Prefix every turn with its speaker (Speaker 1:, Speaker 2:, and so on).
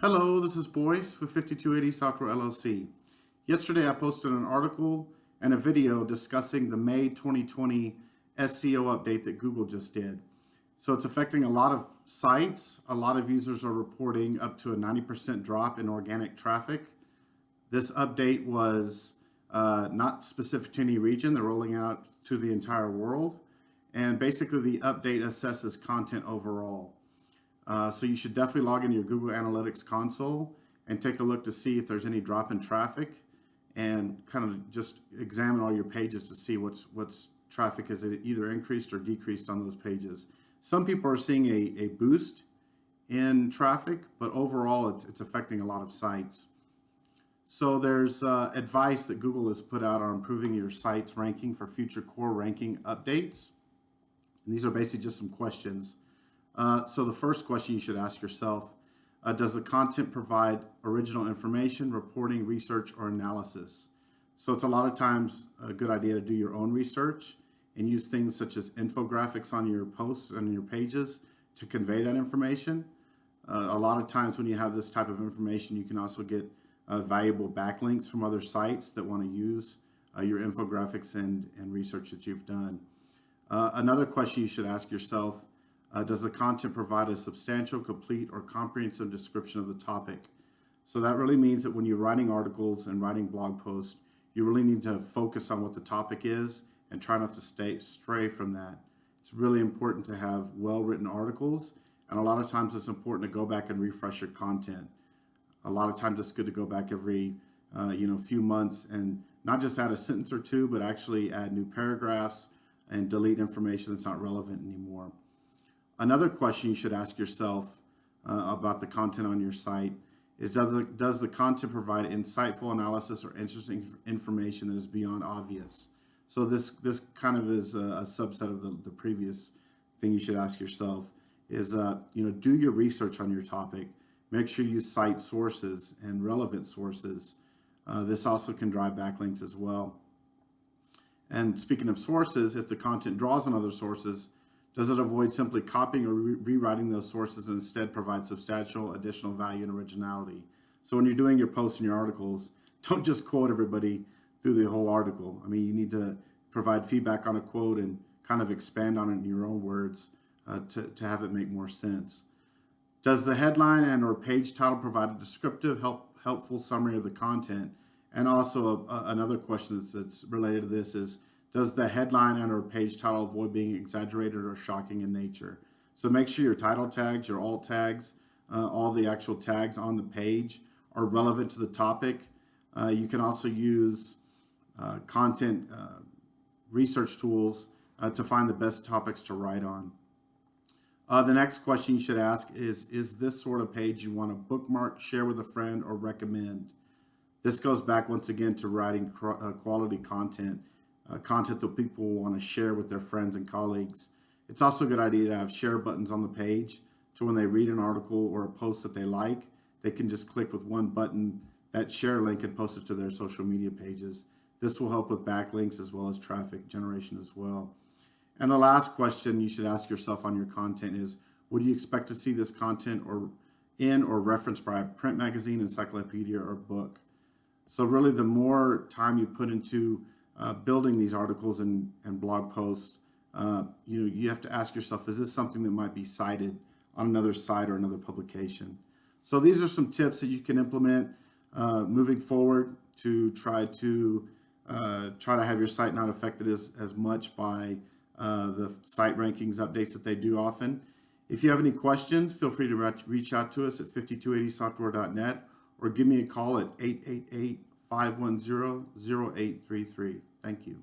Speaker 1: Hello, this is Boyce with 5280 Software LLC. Yesterday I posted an article and a video discussing the May 2020 SEO update that Google just did. So it's affecting a lot of sites. A lot of users are reporting up to a 90% drop in organic traffic. This update was not specific to any region. They're rolling out to the entire world. And basically the update assesses content overall. So you should definitely log into your Google Analytics console and take a look to see if there's any drop in traffic, and kind of just examine all your pages to see what's traffic has either increased or decreased on those pages. Some people are seeing a boost in traffic, but overall it's affecting a lot of sites. So there's advice that Google has put out on improving your site's ranking for future core ranking updates. And these are basically just some questions. So the first question you should ask yourself, does the content provide original information, reporting, research, or analysis? So it's a lot of times a good idea to do your own research and use things such as infographics on your posts and your pages to convey that information. A lot of times when you have this type of information, you can also get valuable backlinks from other sites that want to use your infographics and research that you've done. Another question you should ask yourself, does the content provide a substantial, complete, or comprehensive description of the topic? So that really means that when you're writing articles and writing blog posts, you really need to focus on what the topic is and try not to stray from that. It's really important to have well-written articles, and a lot of times it's important to go back and refresh your content. A lot of times it's good to go back every few months and not just add a sentence or two, but actually add new paragraphs and delete information that's not relevant anymore. Another question you should ask yourself about the content on your site is, does the content provide insightful analysis or interesting information that is beyond obvious? So this kind of is a subset of the previous thing you should ask yourself is, do your research on your topic. Make sure you cite sources and relevant sources. This also can drive backlinks as well. And speaking of sources, if the content draws on other sources, does it avoid simply copying or rewriting those sources and instead provide substantial additional value and originality? So when you're doing your posts and your articles, don't just quote everybody through the whole article. I mean, you need to provide feedback on a quote and kind of expand on it in your own words to have it make more sense. Does the headline and or page title provide a descriptive, helpful summary of the content? And also another question that's related to this is, does the headline and or page title avoid being exaggerated or shocking in nature? So make sure your title tags, your alt tags, all the actual tags on the page are relevant to the topic. You can also use content research tools to find the best topics to write on. The next question you should ask is this sort of page you want to bookmark, share with a friend, or recommend? This goes back once again to writing quality content. Content that people want to share with their friends and colleagues. It's also a good idea to have share buttons on the page, so when they read an article or a post that they like, they can just click with one button that share link and post it to their social media pages. This will help with backlinks as well as traffic generation as well. And the last question you should ask yourself on your content is, would you expect to see this content or referenced by a print magazine, encyclopedia, or book? So really the more time you put into building these articles and blog posts, you have to ask yourself, is this something that might be cited on another site or another publication? So these are some tips that you can implement moving forward to try to have your site not affected as much by the site rankings updates that they do often. If you have any questions, feel free to reach out to us at 5280software.net or give me a call at 888-510-0833. Thank you.